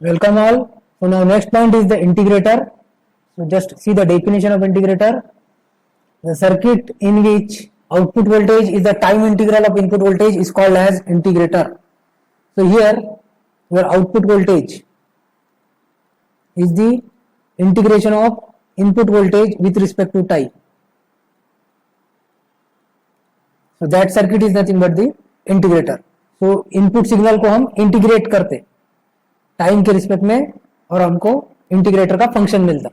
Welcome all. So now next point is the integrator. So just see the definition of integrator. The circuit in which output voltage is the time integral of input voltage is called as integrator. So here your output voltage is the integration of input voltage with respect to time. So that circuit is nothing but the integrator. So input signal को हम integrate करते time के respect में और हमको integrator का function मिलता.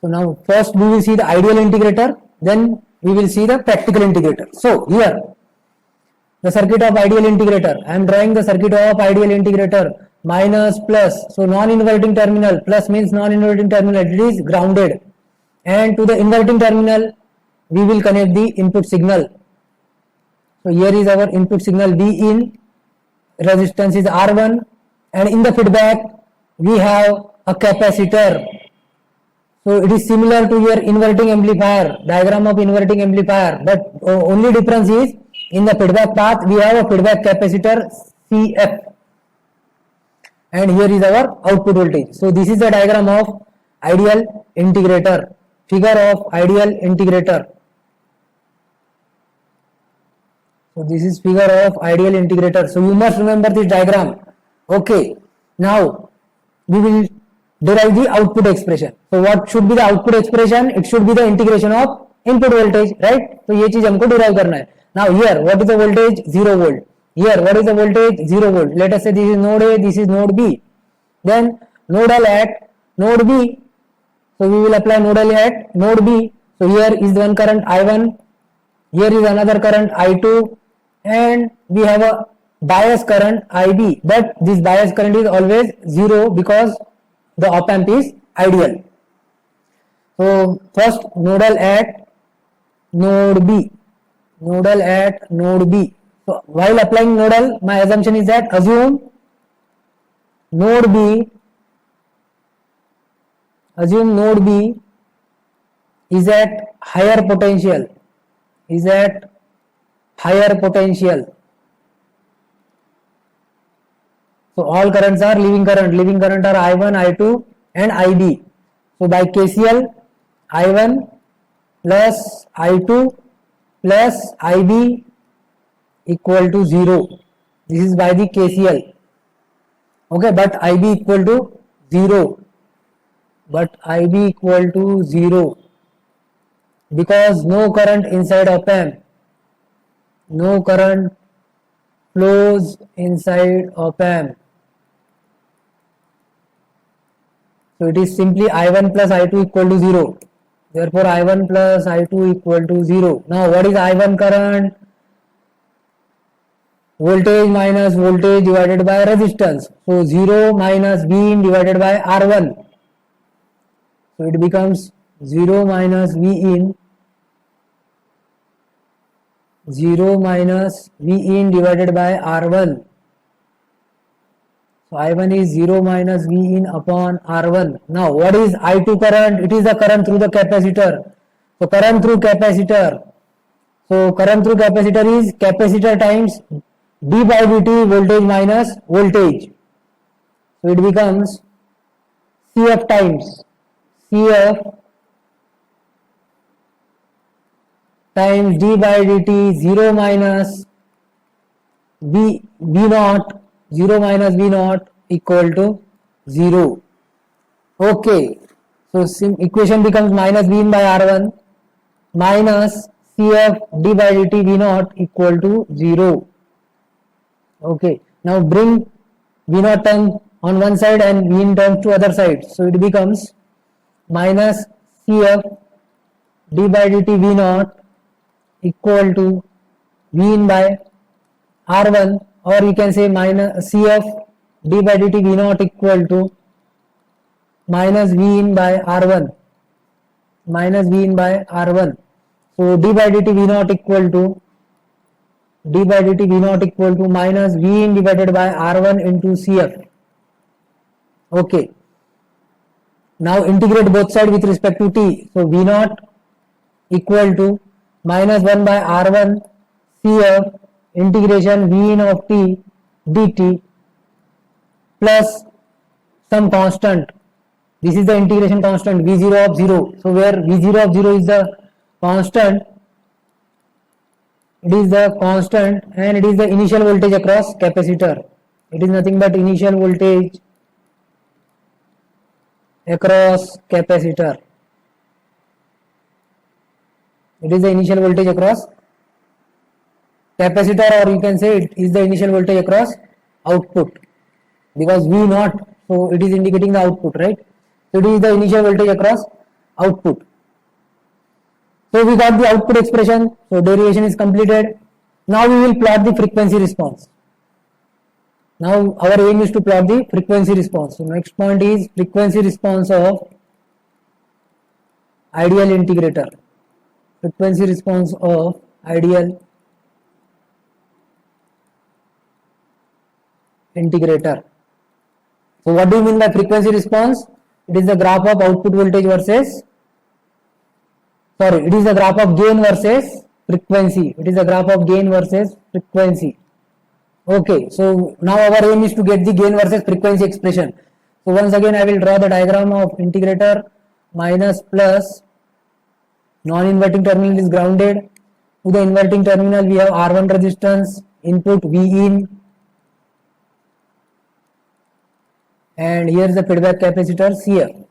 So now first we will see the ideal integrator, then we will see the practical integrator. So here the circuit of ideal integrator, I am drawing the circuit of ideal integrator. Minus plus, so non-inverting terminal, plus means non-inverting terminal, it is grounded, and to the inverting terminal we will connect the input signal. So here is our input signal V in, resistance is R1, and in the feedback we have a capacitor. So it is similar to your inverting amplifier, diagram of inverting amplifier, but only difference is in the feedback path we have a feedback capacitor CF, and here is our output voltage. So this is the diagram of ideal integrator, figure of ideal integrator. So this is figure of ideal integrator. So you must remember this diagram. Okay, now we will derive the output expression. So what should be the output expression? It should be the integration of input voltage, right? So ये चीज हमको derive करना है. Now here what is the voltage? 0 volt. Here what is the voltage? 0 volt. Let us say this is node A, this is node B. Then nodal at node B. So we will apply nodal at node B. So here is one current I1. Here is another current I2, and we have a bias current IB. But this bias current is always 0 because the op amp is ideal. So first nodal at node B. Nodal at node B. So while applying nodal, my assumption is that assume node B is at higher potential. So all currents are leaving current are I1, I2 and IB. So by KCL, I1 plus I2 plus IB equal to 0. This is by the KCL. Okay, but IB equal to 0. Because no current inside op amp. No current flows inside op amp. So it is simply I1 plus I2 equal to 0. Therefore I1 plus I2 equal to 0. Now what is I1 current? Voltage minus voltage divided by resistance. So 0 minus V in divided by R1. So it becomes 0 minus V in divided by R1. So I1 is 0 minus V in upon R1. Now what is I2 current? It is the current through the capacitor. So current through capacitor. So current through capacitor is capacitor times d by dt, voltage minus voltage. So it becomes CF times d by dt, 0 minus V naught, 0 minus V naught equal to 0. Okay, so equation becomes minus V in by R1 minus CF d by dt V naught equal to 0. Okay, now bring V naught term on one side and V in terms to other side. So it becomes minus CF d by dt V naught equal to V in by R1, or you can say minus CF d by dt V naught equal to minus V in by R1. So d by dt V naught equal to minus V in divided by R1 into CF. Okay. Now integrate both sides with respect to t. So V naught equal to minus 1 by R1 CF integration V in of t dt plus some constant. This is the integration constant V0 of 0. So where V0 of 0 is the constant, it is the constant and it is the initial voltage across capacitor. It is nothing but initial voltage across capacitor. It is the initial voltage across capacitor, or you can say it is the initial voltage across output, because V naught, so it is indicating the output, right? So it is the initial voltage across output. So we got the output expression, so derivation is completed. Now we will plot the frequency response. Now our aim is to plot the frequency response. So next point is frequency response of ideal integrator. Frequency response of ideal integrator. So what do you mean by frequency response? It is the graph of output voltage versus, it is the graph of gain versus frequency. It is the graph of gain versus frequency. Okay, so now our aim is to get the gain versus frequency expression. So once again I will draw the diagram of integrator. Minus plus, non-inverting terminal is grounded. To the inverting terminal we have R1 resistance, input V in, and here is the feedback capacitor CF.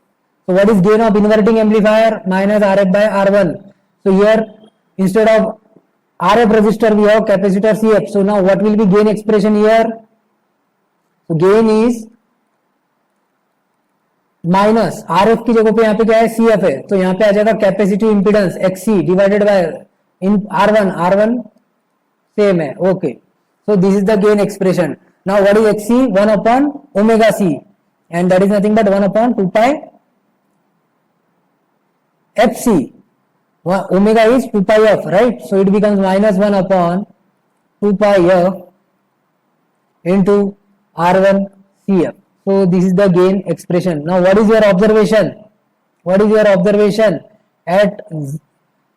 So what is gain of inverting amplifier? Minus RF by R1. So here instead of RF resistor we have capacitor CF. So now what will be gain expression here? So gain is minus RF की जगह पे यहाँ पे क्या है CF है, तो यहाँ पे आ जाएगा capacitive impedance XC divided by इन R1 सेम है. Okay, so this is the gain expression. Now what is XC? 1 upon omega C, and that is nothing but 1 upon 2 pi FC. Omega is 2 pi f, right? So it becomes minus 1 upon 2 pi f into R1 CF. So this is the gain expression. Now what is your observation? What is your observation? At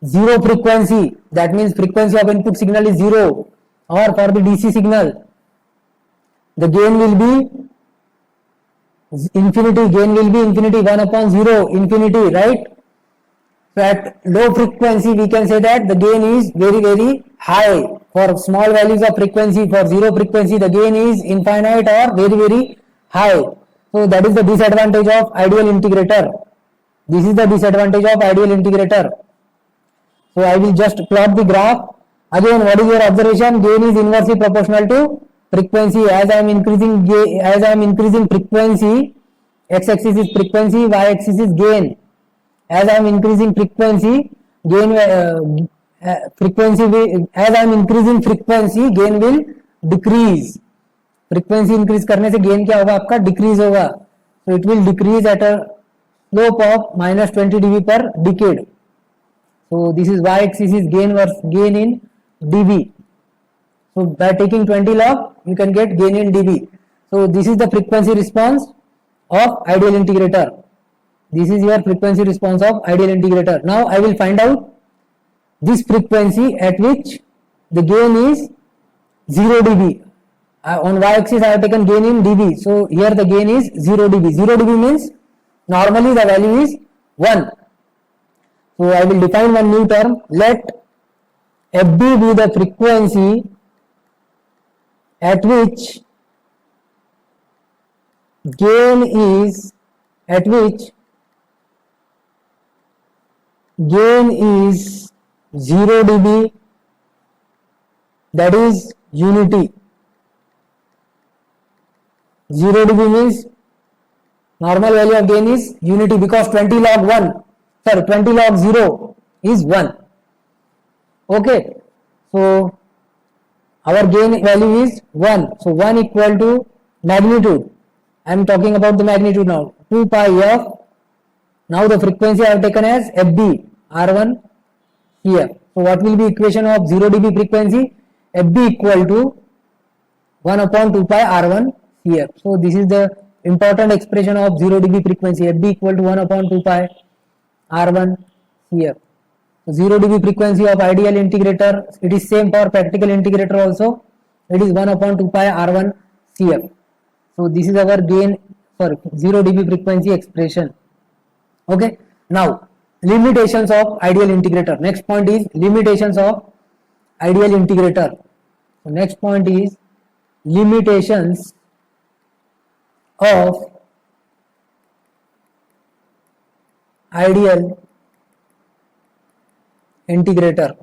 zero frequency, that means frequency of input signal is 0, or for the DC signal the gain will be infinity. Gain will be infinity, 1 upon 0, infinity, right? So at low frequency we can say that the gain is very very high. For small values of frequency, for zero frequency the gain is infinite or very very high. So that is the disadvantage of ideal integrator. This is the disadvantage of ideal integrator. So I will just plot the graph. Again, what is your observation? Gain is inversely proportional to frequency. As I am increasing frequency, x-axis is frequency, y-axis is gain. As I am increasing frequency, gain will decrease. Frequency increase करने से gain क्या होगा आपका? Decrease होगा. So it will decrease at a slope of minus 20 dB per decade. So this is y axis is gain in dB. So by taking 20 log you can get gain in dB. So this is the frequency response of ideal integrator. This is your frequency response of ideal integrator. Now I will find out this frequency at which the gain is 0 dB. On y-axis I have taken gain in dB. So here the gain is 0 dB. 0 dB means normally the value is 1. So I will define one new term. Let FB be the frequency at which gain is 0 dB, that is unity. 0 dB means normal value of gain is unity, because 20 log 0 is 1. Okay, so our gain value is 1. So 1 equal to magnitude. I am talking about the magnitude now. 2 pi f. Now the frequency I have taken as FB, R1 here. So what will be equation of 0 dB frequency? FB equal to 1 upon 2 pi R1 here. So this is the important expression of 0 dB frequency. FB equal to 1 upon 2 pi R1 here. So 0 dB frequency of ideal integrator. It is same for practical integrator also. It is 1 upon 2 pi R1 CF. So this is our gain. sorry, 0 dB frequency expression. Okay, now limitations of ideal integrator. Next point is limitations of ideal integrator. So next point is limitations of ideal integrator.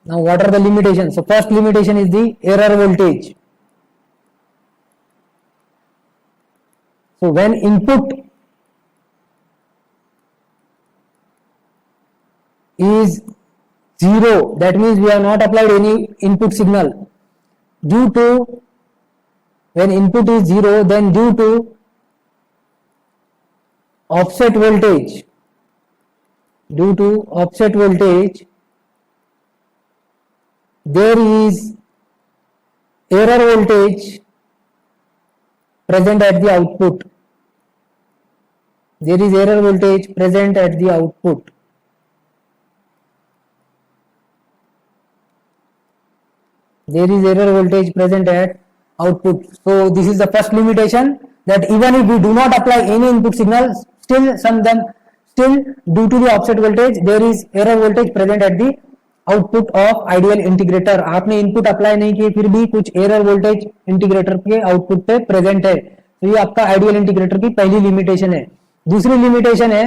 Now what are the limitations? So first limitation is the error voltage. So when input is 0, that means we have not applied any input signal. Due to, when input is 0, then due to offset voltage, there is error voltage present at the output. There is error voltage present at the output. There is error voltage present at output. So this is the first limitation, that even if we do not apply any input signals, still due to the offset voltage, there is error voltage present at the output of ideal integrator. आपने input apply नहीं किए फिर भी कुछ error voltage integrator के output पे present है, तो ये आपका आइडियल इंटीग्रेटर की पहली लिमिटेशन है. दूसरी लिमिटेशन है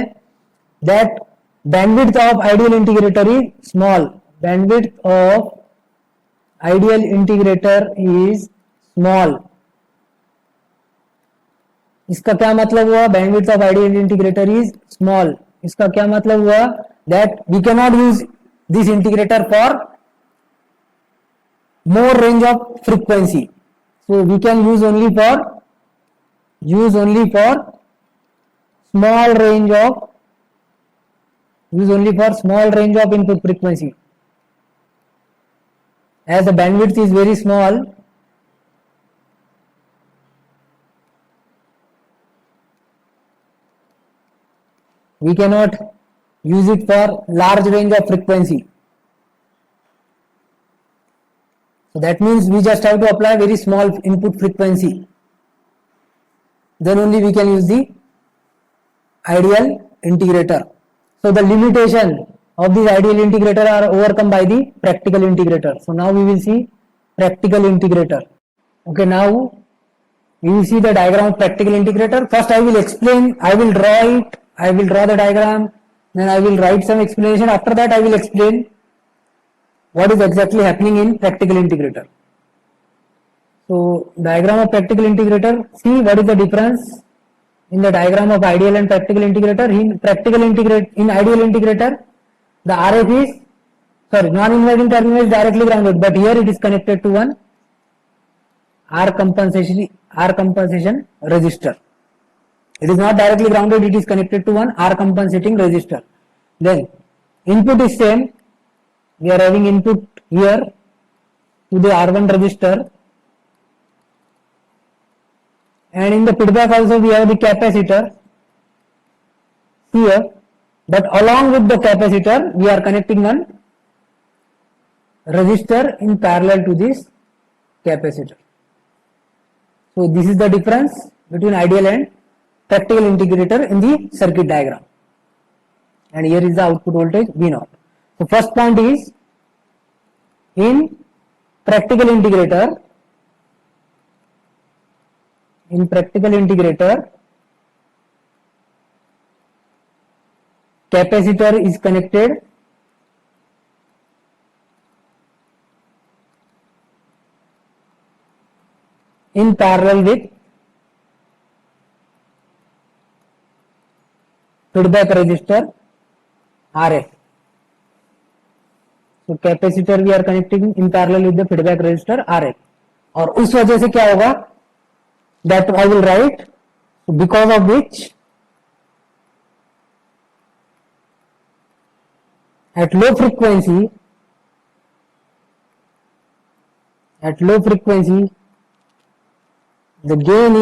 that bandwidth of ideal integrator is small. Bandwidth of ideal integrator is small. इसका क्या मतलब हुआ? Bandwidth of ideal integrator is small. इसका क्या मतलब हुआ? That we can not use this integrator for more range of frequency. So we can use only for small range of input frequency. As the bandwidth is very small, we cannot use it for large range of frequency. So that means we just have to apply very small input frequency, then only we can use the ideal integrator. So the limitation of this ideal integrator are overcome by the practical integrator. So now we will see practical integrator. Okay, now we will see the diagram of practical integrator. First I will explain, I will draw the diagram, then I will write some explanation. After that I will explain what is exactly happening in practical integrator. So diagram of practical integrator, see what is the difference in the diagram of ideal and practical integrator. In ideal integrator, the RF is, non-inverting terminal is directly grounded, but here it is connected to one R compensation resistor. It is not directly grounded, it is connected to one R compensating resistor. Then input is same, we are having input here to the R1 resistor, and in the feedback also we have the capacitor here, but along with the capacitor we are connecting one resistor in parallel to this capacitor. So this is the difference between ideal and practical integrator in the circuit diagram, and here is the output voltage V0. So first point is, in practical integrator capacitor is connected in parallel with feedback resistor RF. So capacitor we are connecting in parallel with the feedback resistor RF, और उस वजह से क्या होगा, that I will write, so because of which at low frequency the gain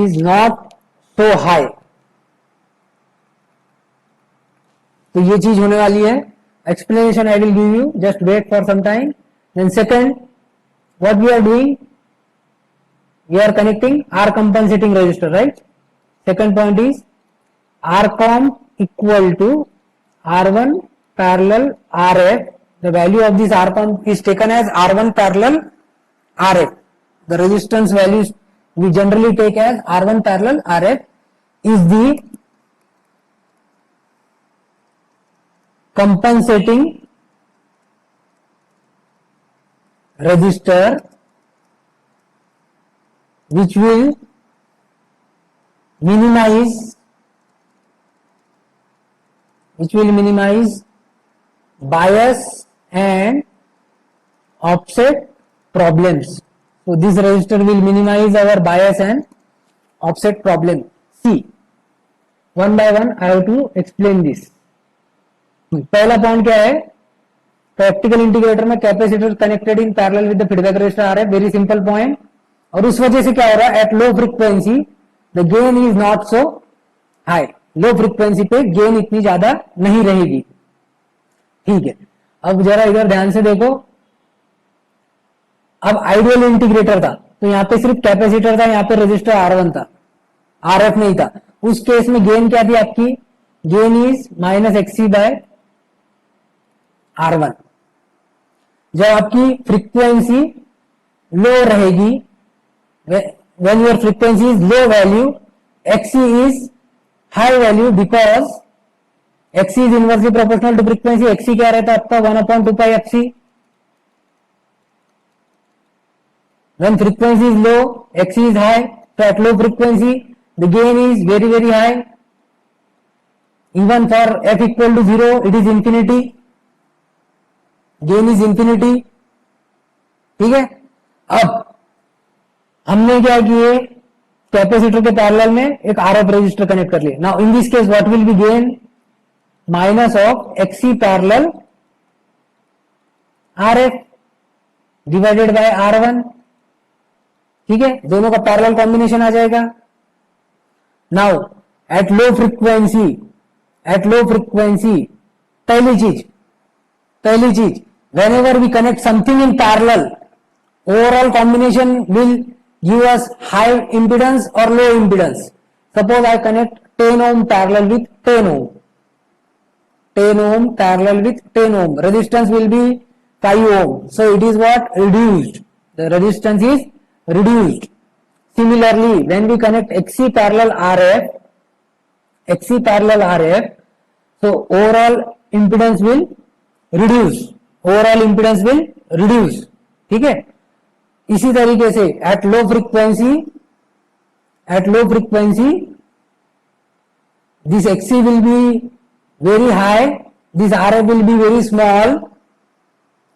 is not so high. तो ये चीज होने वाली है. explanation I will give you, just wait for some time. Then second, what we are doing, we are connecting R compensating resistor, right? Second point is RComp equal to R1 parallel RF. The value of this RComp is taken as R1 parallel RF. The resistance values we generally take as R1 parallel RF is the compensating resistor which will minimize bias and offset problems. So this resistor will minimize our bias and offset problem. See, one by one I have to explain this. पहला point क्या है, practical integrator में capacitor connected in parallel with the feedback resistor आ रहा है, very simple point. और उस वजह से क्या हो रहा है, eight low frequency the gain is not so high. Low frequency पे गेन इतनी ज्यादा नहीं रहेगी. ठीक है, अब जरा इधर ध्यान से देखो. अब आइडियल इंटीग्रेटर था तो यहां पे सिर्फ कैपेसिटर था, यहां पे रेजिस्टर R1 था, RF नहीं था. उस केस में गेन क्या थी आपकी, gain is minus XC by R1. जब आपकी फ्रीक्वेंसी लो रहेगी, when your frequency is low value, XC is high value because XC is inversely proportional to frequency. XC क्या रहता है आपका 1/2 pi FC. When frequency is low, XC is high. So at low frequency, the gain is very very high. Even for f equal to 0, it is infinity. Gain is infinity. ठीक है. अब हमने क्या किए, कैपेसिटर के parallel में एक RF resistor connect कर लिया. Now in this case what will be gain, minus of XC parallel RF divided by R1. ठीक है, दोनों का पैरेलल कॉम्बिनेशन आ जाएगा. नाउ एट लो फ्रीक्वेंसी, पहली चीज whenever we connect something in parallel, overall combination will give us high impedance or low impedance. Suppose I connect 10 ohm parallel with 10 ohm, 10 ohm parallel with 10 ohm, resistance will be 5 ohm. So it is what, reduced, the resistance is reduced. Similarly, when we connect XC parallel RF, so overall impedance will reduce, ठीक है. इसी तरीके से eight low frequency this XC will be very high, this RF will be very small,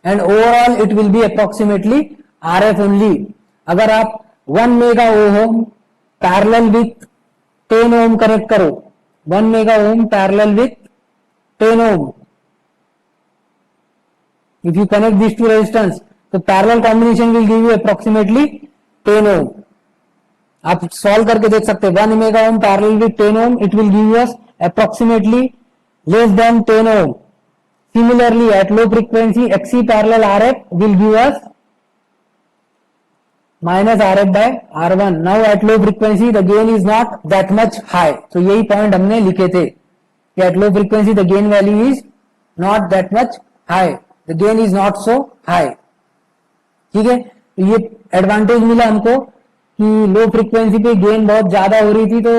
and overall it will be approximately RF only. अगर आप 1 mega ohm parallel with 10 ohm connect करो, 1 mega ohm parallel with 10 ohm, if you connect these two resistance, तो parallel combination will give you approximately 10 ohm. आप solve करके देख सकते हैं. 1 mega ohm parallel with 10 ohm, it will give you approximately less than 10 ohm. Similarly at low frequency XC parallel RF will give us minus RF by R1. Now at low frequency the gain is not that much high. So यही point हमने लिखे थे कि at low frequency the gain value is not that much high. The gain is not so high. ठीक है, तो ये advantage मिला हमको कि लो फ्रीक्वेंसी पे गेन बहुत ज्यादा हो रही थी, तो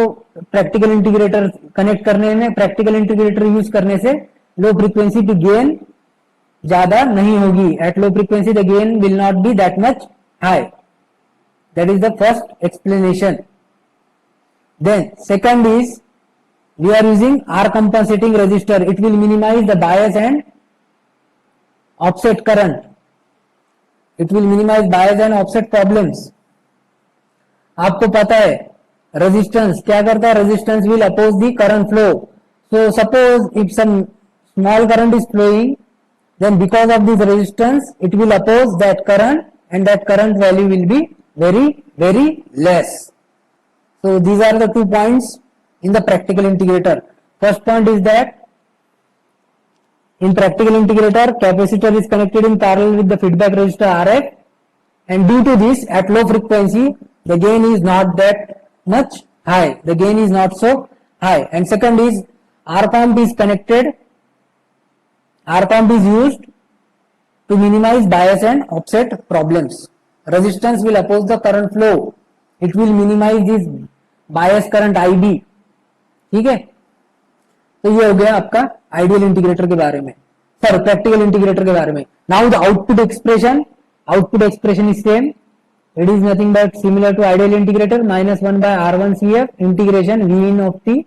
प्रैक्टिकल इंटीग्रेटर कनेक्ट करने में, प्रैक्टिकल इंटीग्रेटर यूज करने से लो फ्रीक्वेंसी पे गेन ज्यादा नहीं होगी. Eight low frequency the gain will not be that much high. That is the first explanation. Then second is we are using R compensating resistor. It will minimize the bias and offset current. It will minimize bias and offset problems. आपको पता है resistance क्या करता है, resistance will oppose the current flow. So suppose if some small current is flowing, then because of this resistance it will oppose that current, and that current value will be very very less. So these are the 2 points in the practical integrator. First point is that In practical integrator, capacitor is connected in parallel with the feedback resistor RF, and due to this, at low frequency, the gain is not that much high. The gain is not so high. And second is, arc amp is connected. Arc amp is used to minimize bias and offset problems. Resistance will oppose the current flow. It will minimize this bias current IB. ठीक है, तो ये हो गया आपका ideal integrator के बारे में, सॉरी प्रैक्टिकल इंटीग्रेटर के बारे में. Now the output expression is same. It is nothing but similar to ideal integrator, -1 by R1 CF integration V in of t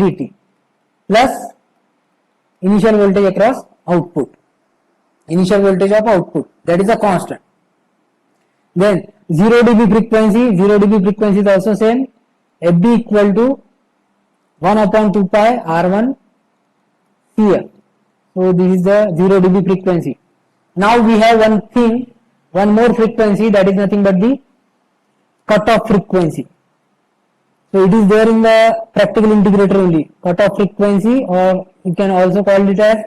dt plus initial voltage across output, initial voltage of output, that is a constant. Then 0 dB frequency is also same. FB equal to 1/2 pi R1 CF. So this is the 0 dB frequency. Now we have one more frequency, that is nothing but the cutoff frequency. So it is there in the practical integrator only, cutoff frequency, or you can also call it as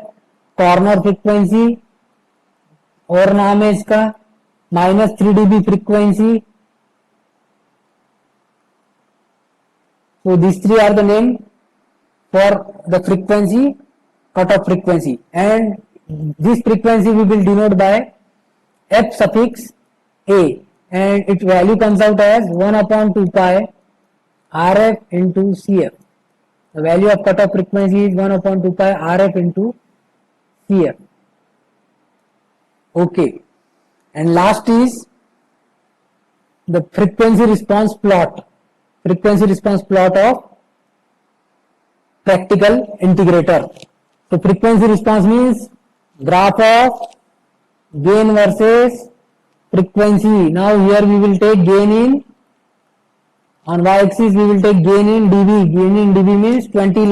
corner frequency, और नाम है इसका -3 dB frequency. So these three are the name for the frequency, cutoff frequency, and this frequency we will denote by f suffix a, and its value comes out as 1/2 pi RF into CF. The value of cutoff frequency is 1/2 pi RF into CF. Okay, and last is the frequency response plot of practical integrator. So frequency response means graph of gain versus frequency. Now here we will take gain in, on y-axis we will take gain in dB. Gain in dB means 20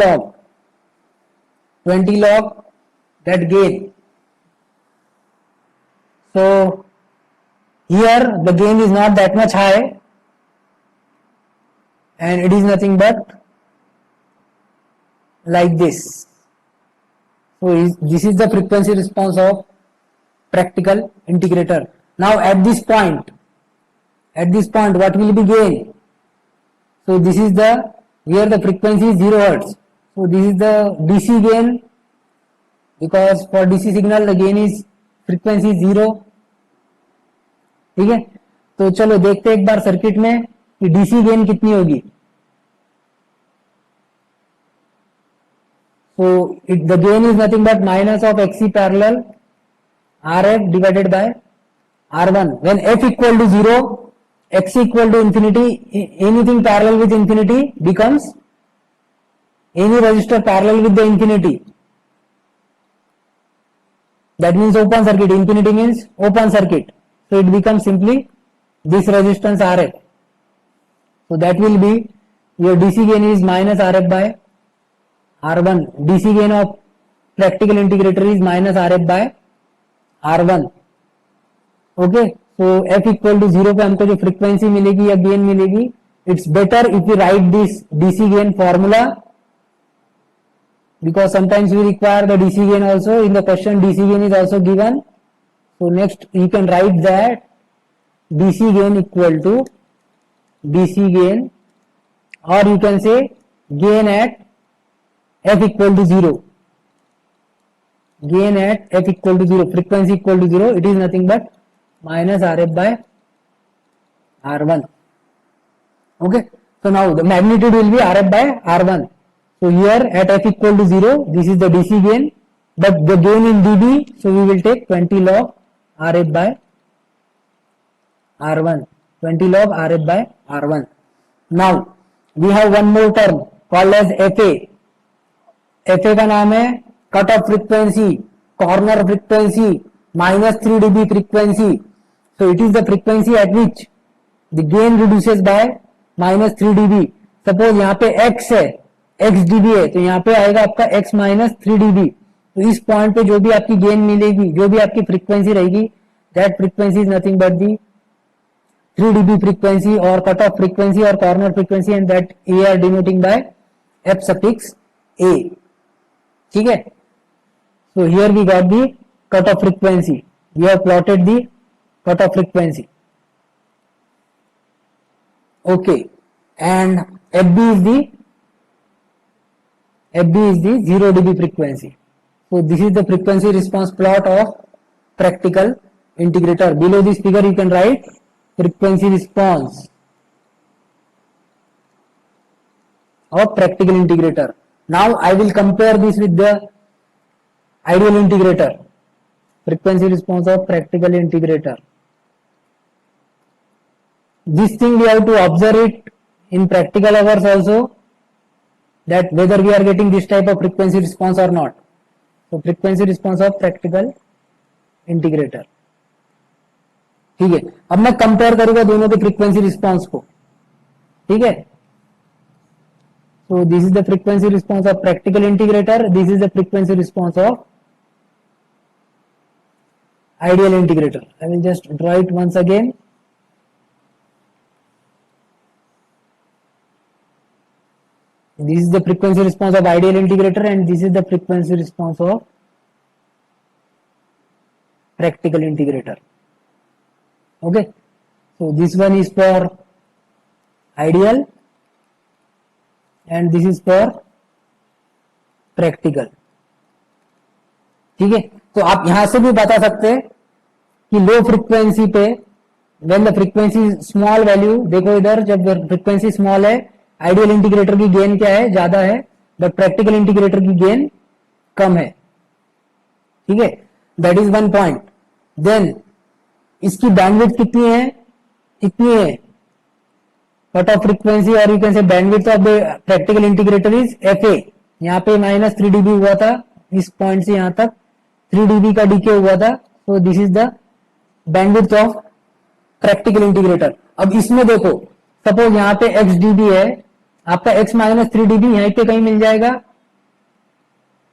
log that gain. So here the gain is not that much high, and it is nothing but like this. So this is the frequency response of practical integrator. Now at this point what will be gain? So this is the, here the frequency is 0 Hertz. So this is the DC gain, because for DC signal the gain is frequency 0. ठीक है, तो चलो देखते हैं एक बार circuit में कि DC gain कितनी होगी. So the gain is nothing but minus of XC parallel RF divided by R1. When F equal to 0, X equal to infinity, anything parallel with infinity becomes any resistor parallel with the infinity. That means open circuit. Infinity means open circuit. So it becomes simply this resistance RF. So that will be your DC gain is minus RF by R1. DC gain of practical integrator is minus RF by R1. Okay. So F equal to 0 पे हमको जो frequency मिलेगी या gain मिलेगी, it's better if we write this DC gain formula, because sometimes we require the DC gain also. In the question DC gain is also given. So next you can write that DC gain equal to DC gain, or you can say gain at F equal to 0. Gain at F equal to 0, frequency equal to 0, it is nothing but minus RF by R1. Okay. So now the magnitude will be RF by R1. So here at F equal to 0, this is the DC gain, but the gain in dB, so we will take 20 log RF by R1. 20 log RF by R1. Now we have one more term called as FA. FA का नाम है cut off frequency, corner frequency, -3 dB frequency. So it is the frequency at which the gain reduces by -3 dB. Suppose यहाँ पे x है, x dB है, तो यहाँ पे आएगा आपका x -3 dB. तो इस पॉइंट पे जो भी आपकी गेन मिलेगी, जो भी आपकी फ्रीक्वेंसी रहेगी, that frequency is nothing but the 3 dB frequency or cut off frequency or corner frequency, and that A are denoting by F suffix A. ठीक है. So here we got the cutoff frequency. We have plotted the cutoff frequency. Okay, and FB is the 0 dB frequency. So this is the frequency response plot of practical integrator. Below this figure you can write frequency response of practical integrator. Now I will compare this with the ideal integrator. Frequency response of practical integrator. This thing we have to observe it in practical hours also, that whether we are getting this type of frequency response or not. So frequency response of practical integrator. ठीक है, अब मैं compare करूंगा दोनों के frequency response को. ठीक है, so this is the frequency response of practical integrator, this is the frequency response of ideal integrator. I will just draw it once again. This is the frequency response of ideal integrator and this is the frequency response of practical integrator. Okay, so this one is for ideal and this is for practical. ठीक है, तो आप यहां से भी बता सकते हैं कि लो फ्रीक्वेंसी पे when the frequency small value, देखो इधर जब फ्रीक्वेंसी स्मॉल है आइडियल इंटीग्रेटर की गेन क्या है, ज्यादा है, बट प्रैक्टिकल इंटीग्रेटर की गेन कम है. ठीक है, that is one point. Then इसकी बैंडविड्थ कितनी है, कट ऑफ फ्रीक्वेंसी और you can say bandwidth of the practical integrator is FA. यहाँ पे -3 dB हुआ था, इस पॉइंट से यहां तक 3 dB का डीके हुआ था. सो this is the bandwidth of practical integrator. अब इसमें देखो सपोज यहाँ पे x dB है, आपका x -3 dB यहीं पे कहीं मिल जाएगा,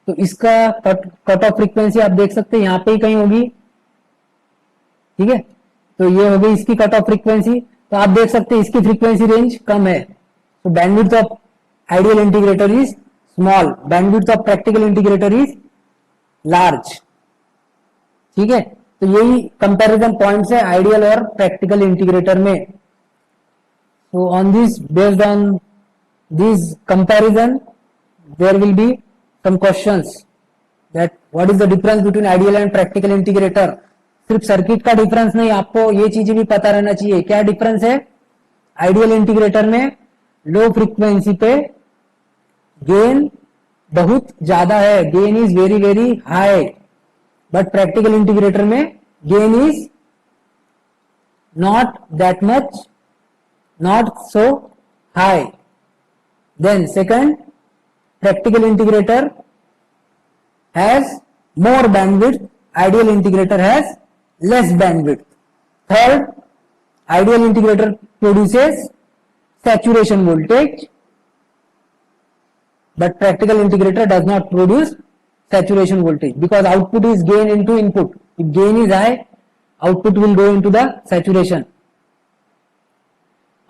तो इसका कट ऑफ फ्रीक्वेंसी आप देख सकते हैं यहाँ पे ही कहीं होगी. ठीक है, तो ये हो गई इसकी कट ऑफ फ्रीक्वेंसी. तो आप देख सकते हैं इसकी फ्रीक्वेंसी रेंज कम है. तो bandwidth of ideal integrator is small, bandwidth of practical integrator is large. ठीक है, तो यही कंपैरिजन पॉइंट्स है आइडियल और प्रैक्टिकल इंटीग्रेटर में. So on this, based on this comparison, there will be some questions that what is the difference between ideal and practical integrator. सिर्फ circuit का difference नहीं, आपको ये चीजें भी पता रहना चाहिए. क्या डिफरेंस है, आइडियल इंटीग्रेटर में लो फ्रीक्वेंसी पे गेन बहुत ज्यादा है, gain is very very high, but practical integrator में gain is not that much, not so high. Then second, practical integrator has more bandwidth, ideal integrator has less bandwidth. Third, ideal integrator produces saturation voltage, but practical integrator does not produce saturation voltage because output is gain into input. If gain is high, output will go into the saturation.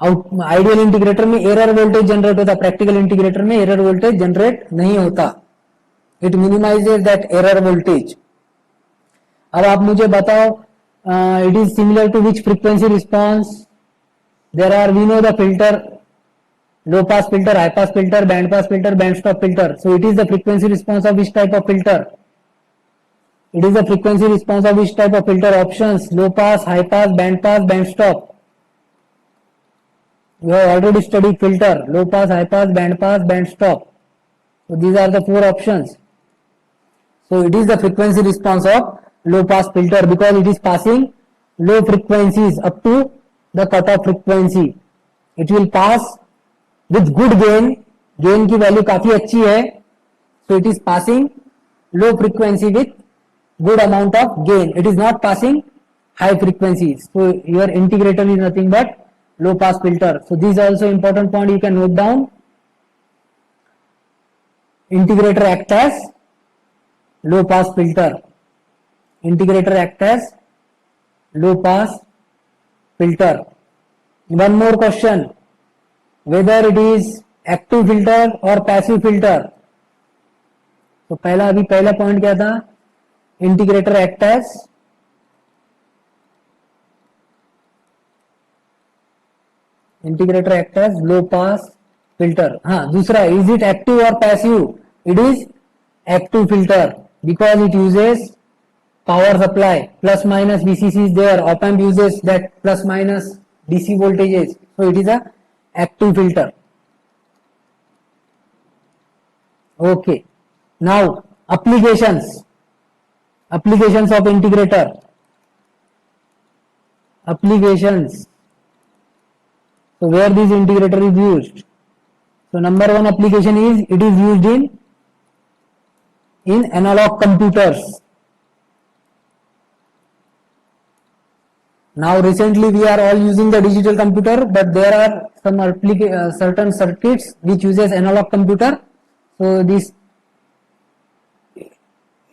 Ideal integrator में error voltage generate होता है, practical integrator में error voltage generate नहीं होता. It minimizes that error voltage. अब आप मुझे बताओ, it is similar to which frequency response. There are, we know the filter, low pass filter, high pass filter, band pass filter, band stop filter. So it is the frequency response of which type of filter, it is the frequency response of which type of filter. Options, low pass, high pass, band stop. You have already studied filter, low pass, high pass, band stop. So these are the four options. So it is the frequency response of low pass filter because it is passing low frequencies up to the cutoff frequency. It will pass with good gain. Gain की value काफी अच्छी है. So it is passing low frequency with good amount of gain. It is not passing high frequencies. So your integrator is nothing but low pass filter. So these are also important point you can note down. Integrator act as low pass filter. Integrator act as low pass filter. One more question, whether it is active filter or passive filter. तो पहला point क्या था, integrator act as low pass filter. हाँ, दूसरा, is it active or passive? It is active filter because it uses power supply, plus minus VCC is there, op amp uses that plus minus DC voltages, so it is a active filter. Okay, now applications of integrator. Applications, so where this integrator is used? So number one application is it is used in analog computers. Now recently we are all using the digital computer, but there are some certain circuits which uses analog computer. So this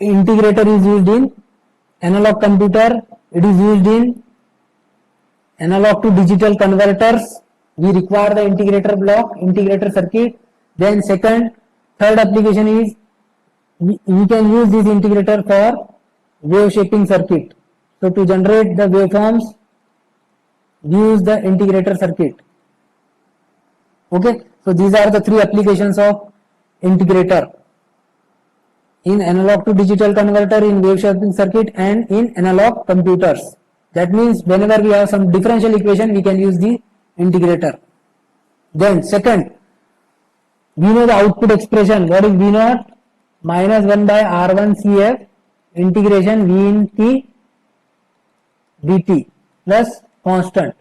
integrator is used in analog computer. It is used in analog to digital converters. We require the integrator block, integrator circuit. Then third application is we can use this integrator for wave shaping circuit. So to generate the waveforms, use the integrator circuit. Okay, so these are the three applications of integrator: in analog to digital converter, in wave shaping circuit, and in analog computers. That means whenever we have some differential equation, we can use the integrator. Then second, we know the output expression. What is V naught? Minus 1 by R1 CF integration V in T dt plus constant.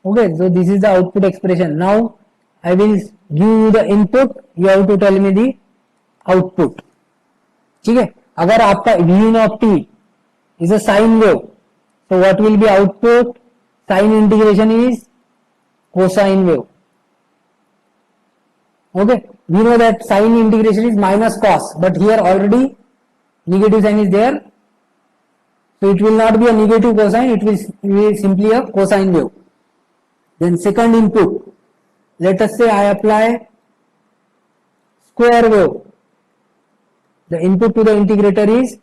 Okay, so this is the output expression. Now I will give you the input, you have to tell me the output. ठीक है, अगर आपका V in of T is a sine wave, so what will be output? Sine integration is cosine wave. Okay, we know that sine integration is minus cos, but here already negative sign is there, so it will not be a negative cosine, it will be simply a cosine wave. Then second input, let us say I apply square wave. The input to the integrator is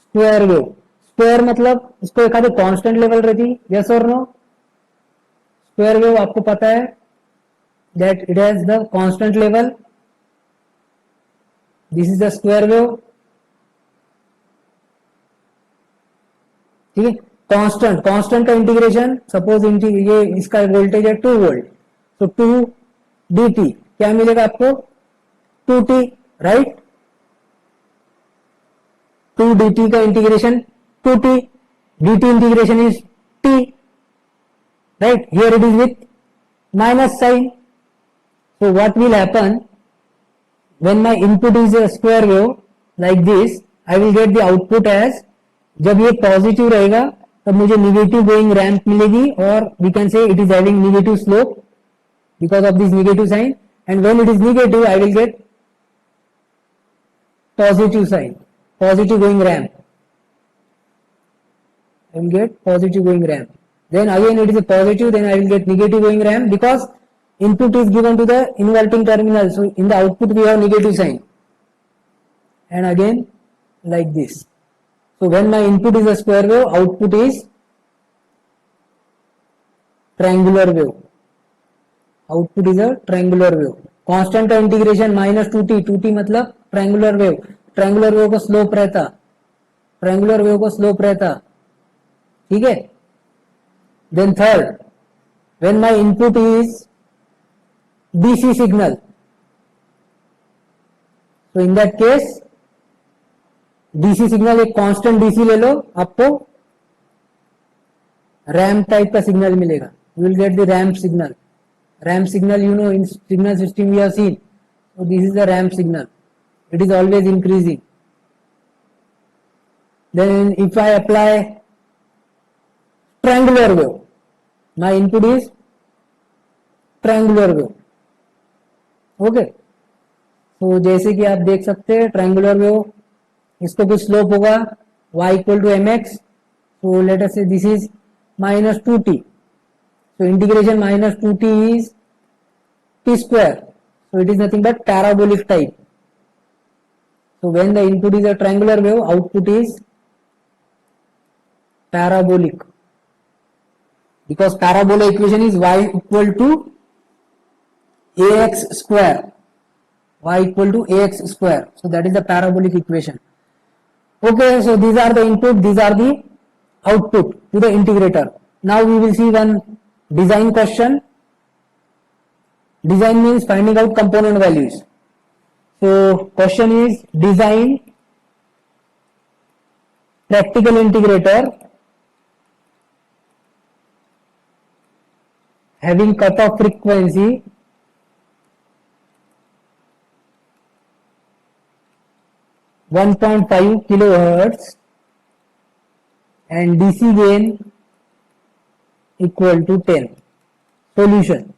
square wave. Square मतलब इसको एक आधे constant level रहती, yes और no? Square wave आपको पता है that it has the constant level. This is the square wave. ठीक है, कांस्टेंट का इंटीग्रेशन, सपोज ये इसका वोल्टेज है 2 वोल्ट, तो 2 dt क्या मिलेगा आपको? 2t, right? 2 dt का integration 2t, dt integration is t, right? Here it is with minus sign. So what will happen when my input is a square wave like this? I will get the output as, जब ये positive रहेगा तब मुझे negative going ramp मिलेगी, और we can say it is having negative slope because of this negative sign, and when it is negative I will get positive sign, positive going ramp. I will get positive going ramp. Then again it is a positive, then I will get negative going ramp because input is given to the inverting terminal. So in the output we have negative sign. And again like this. So when my input is a square wave, output is triangular wave. Output is a triangular wave. Constant का integration -2t, 2t मतलब triangular wave. Triangular wave का slope रहता, triangular wave का slope रहता, ठीक है. Then third, when my input is DC signal, तो in that case DC signal एक कांस्टेंट डीसी ले लो, आपको रैम्प टाइप का सिग्नल मिलेगा. You will get the ramp signal. Ramp signal, you know, in signal system we have seen. So this is the ramp signal. It is always increasing. Then if I apply triangular wave, my input is triangular wave. Okay. तो जैसे कि आप देख सकते हैं triangular wave, इसको कुछ slope होगा y equal to mx. So let us say this is -2t. So integration -2t is t square. So it is nothing but parabolic type. So when the input is a triangular wave, output is parabolic, because parabola equation is y equal to ax square. Y equal to ax square. So that is the parabolic equation. Okay, so these are the input, these are the output to the integrator. Now we will see one design question. Design means finding out component values. So question is design practical integrator having cutoff frequency 1.5 kilohertz and DC gain equal to 10. Solution.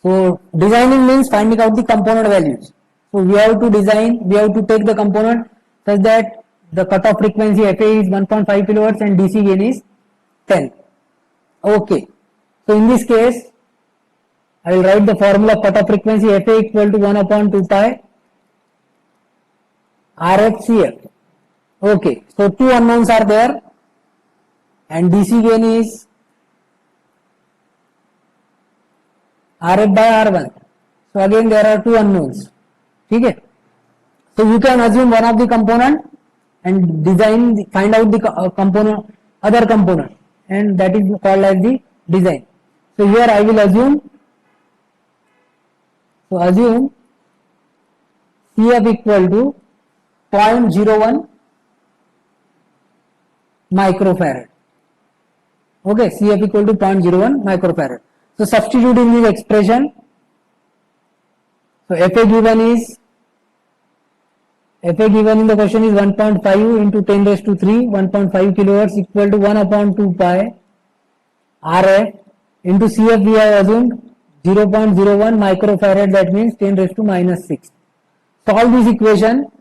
So designing means finding out the component values. So we have to design, we have to take the component such that the cutoff frequency FA is 1.5 kilohertz and DC gain is 10. Okay. So in this case, I will write the formula of cutoff frequency FA equal to 1 upon 2 pi RFCF. Okay. So two unknowns are there and DC gain is RF by R1. So again there are two unknowns. Okay. So you can assume one of the component and design, find out the component, other component, and that is called as the design. So here I will assume, CF equal to 0.01 microfarad. Okay, CF equal to 0.01 microfarad. So substitute in this expression. So FA given in the question is 1.5 into 10 raised to 3, 1.5 kilohertz equal to 1 upon 2 pi RF into CF we have assumed 0.01 microfarad, that means 10 raised to minus 6. Solve this equation,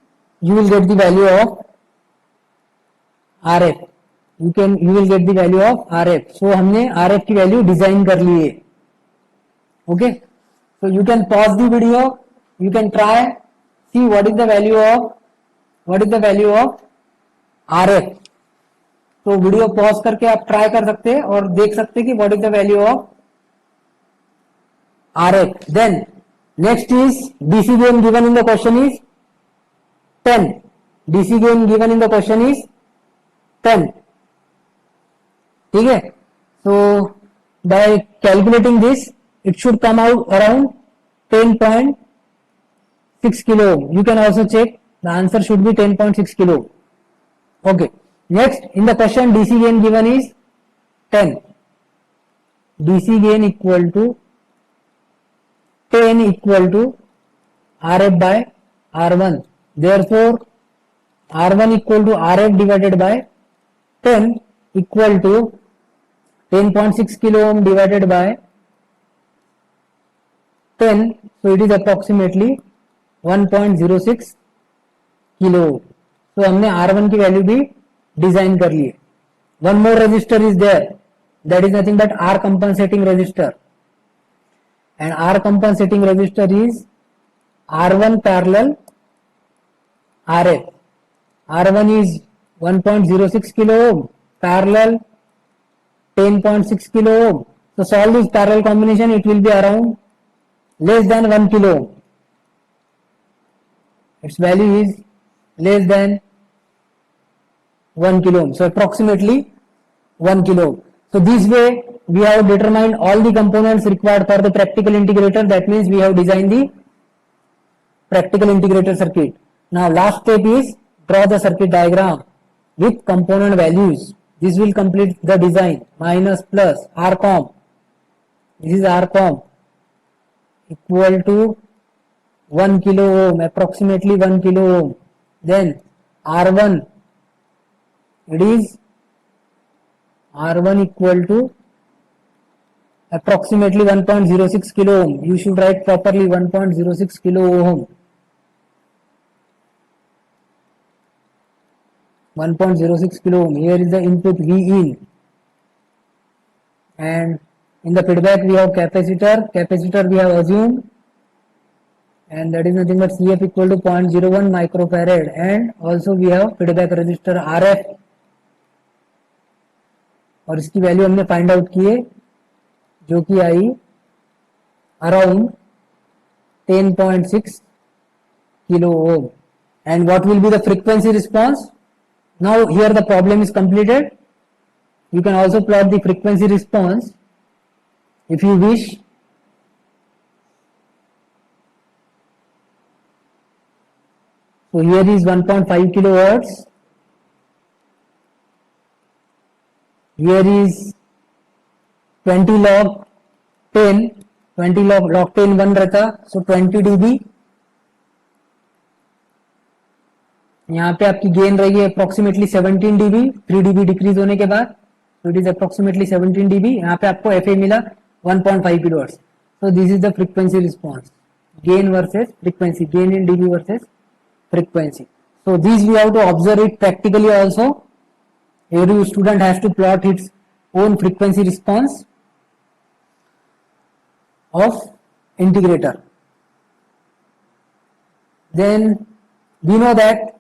you will get the value of RF. You will get the value of RF. So हमने RF की value design कर ली है. Okay. So you can pause the video. You can try, see what is the value of RF. तो video pause करके आप try कर सकते हैं और देख सकते हैं कि what is the value of RF. Then next is DC gain given in the question is 10. DC gain given in the question is 10. ठीक है. So by calculating this, it should come out around 10.6 kilo ohm. You can also check, the answer should be 10.6 kilo ohm. Okay. Next, in the question DC gain given is 10. DC gain equal to 10 equal to RF by R1. Therefore, R1 equal to RF divided by 10 equal to 10.6 kilo ohm divided by 10. So it is approximately 1.06 kilo ohm. So हमने R1 की value भी design कर लिए. One more resistor is there, that is nothing but R compensating resistor, and R compensating resistor is R1 parallel RF. R1 is 1.06 kilo ohm, parallel 10.6 kilo ohm. So solve this parallel combination, it will be around less than 1 kilo ohm. Its value is less than 1 kilo ohm. So approximately 1 kilo ohm. So this way we have determined all the components required for the practical integrator. That means we have designed the practical integrator circuit. Now last step is draw the circuit diagram with component values. This will complete the design. Minus plus RCOM. This is RCOM equal to 1 kilo ohm, approximately 1 kilo ohm. Then R1, it is R1 equal to approximately 1.06 kilo ohm. You should write properly 1.06 kilo ohm. 1.06 kilo ohm. Here is the input V in, and in the feedback we have capacitor. Capacitor we have assumed and that is nothing but CF equal to 0.01 microfarad, and also we have feedback resistor RF, और इसकी value हमने find out की है जो कि आई around 10.6 kilo ohm. And what will be the frequency response? Now here the problem is completed. You can also plot the frequency response if you wish. So here is 1.5 kilohertz. Here is 20 log 10, 20 log 10 बन रहता, so 20 dB. यहाँ पे आपकी gain रही है approximately 17 dB, 3 dB decrease होने के बाद, so it is approximately 17 dB. यहाँ पे आपको FA मिला 1.5 kilohertz. So this is the frequency response, gain versus frequency, gain in dB versus frequency. So this we have to observe it practically also. Every student has to plot its own frequency response of integrator. Then we know that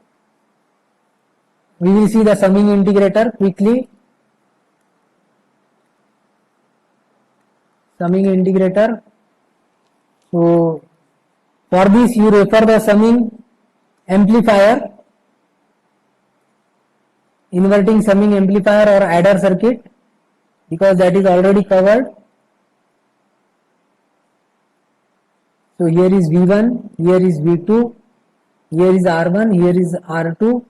we will see the summing integrator quickly. Summing integrator. So for this you refer the summing amplifier, inverting summing amplifier or adder circuit, because that is already covered. So here is V1, here is V2, here is R1, here is R2.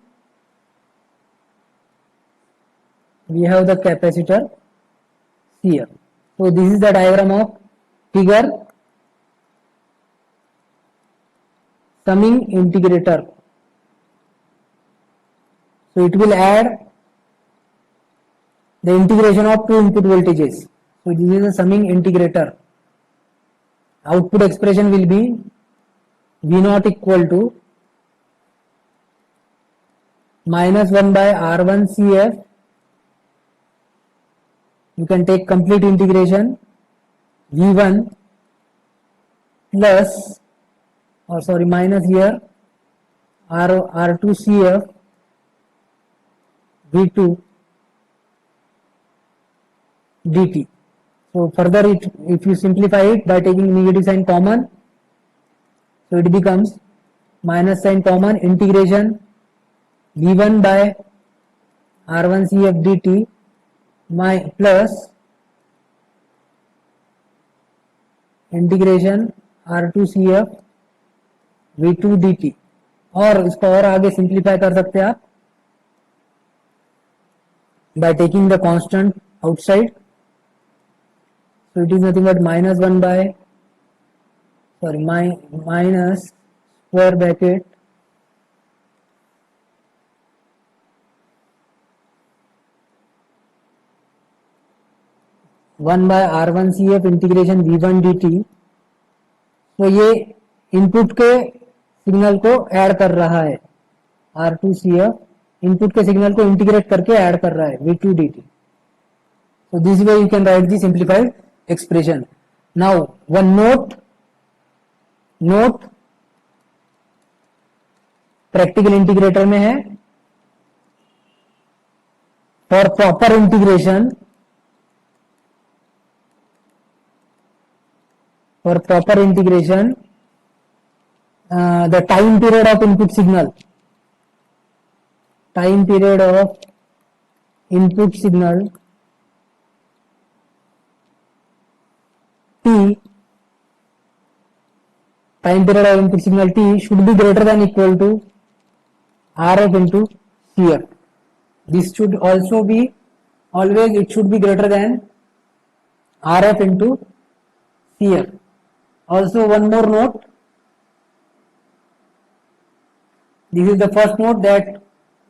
We have the capacitor here. So this is the diagram of figure summing integrator. So it will add the integration of two input voltages. So this is a summing integrator. Output expression will be V0 equal to minus 1 by R1 CF. You can take complete integration V1 plus, or sorry, minus here R2 CF V2 dt. So further if you simplify it by taking negative sign common, so it becomes minus sign common, integration V1 by R1 CF dt my plus integration R2 CF V2 dt. और इसको और आगे simplify कर सकते हैं आप by taking the constant outside. So it is nothing but minus 1 by, sorry, minus square bracket one by R1 CF integration V1 dt. तो ये इनपुट के सिग्नल को ऐड कर रहा है, R2 CF इनपुट के सिग्नल को इंटीग्रेट करके ऐड कर रहा है V2 dt. So this way you can write the simplified expression. Now one note practical integrator में है, for proper integration the time period of input signal T, time period of input signal T should be greater than equal to RF into CF. This should also be always, it should be greater than RF into CF. Also one more note, this is the first note, that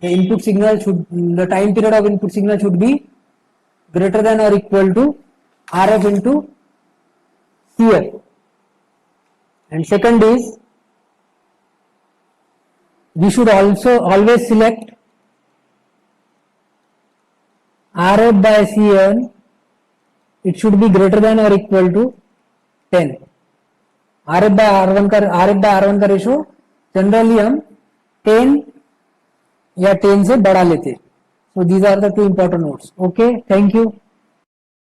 the time period of input signal should be greater than or equal to RF into CF. And second is, we should also always select RF by CN, it should be greater than or equal to 10. RF by R1 का ratio generally हम 10 या 10 से बड़ा लेते. So these are the two important notes. Okay, thank you.